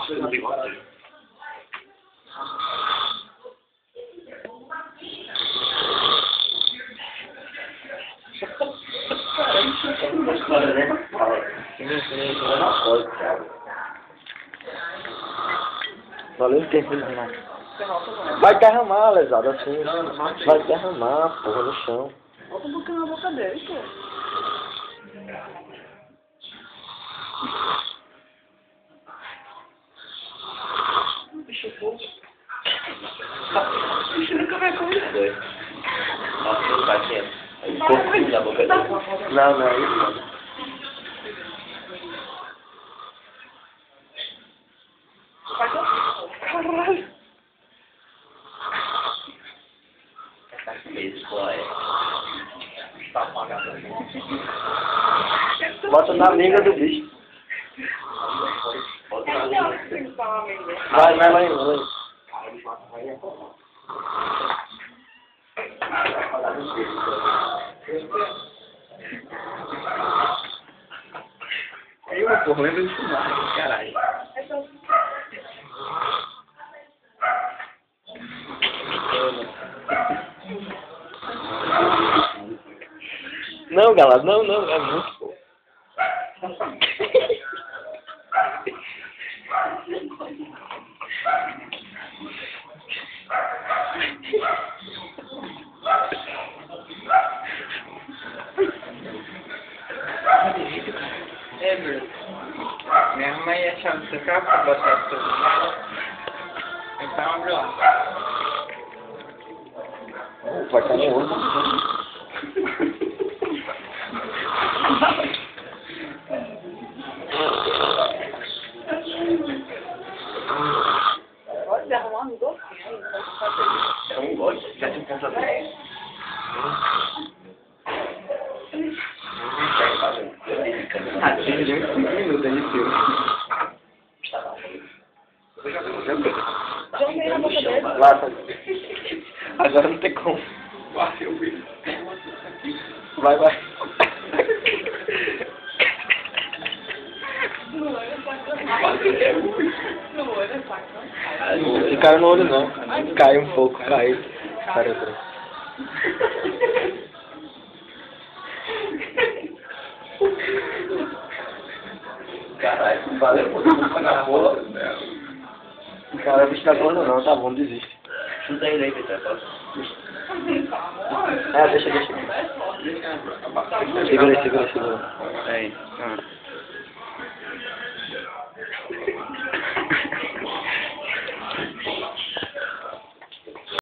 Não tem como. Valeu o tempo, Renato. Vai derramar, lesado, assim. Vai derramar, porra, no chão. Bota um pouquinho na boca dele, pô. Bicho fofo. Bicho nunca vai comer. Nossa, não vai ter. Cortinho na boca dele. Não, não, isso não. Caralho. Bota na língua do bicho. Bota na língua. Vai, vai. Aí, porra, lembra de fumar, caralho. Não, galera, não, é muito bom. É, Bruno. Minha mãe ia chamar você pra botar as coisas. Então abre lá. Vai cair no olho. Pode derramar um docinho aí. É um gosto, já tem ponta dele. Ah, tinha de 5 minutos aí, filho. Joguei na boca dele. Lá, tá. Agora não tem como. Vai. No olho, saca. Não caiu no olho, não. Caiu um pouco, caiu. Cara, Caralho, valeu por tudo na bola. cara, o bicho tá falando não, tá bom, desiste. Chuta ele aí, Peter. Deixa. Segura. Aí.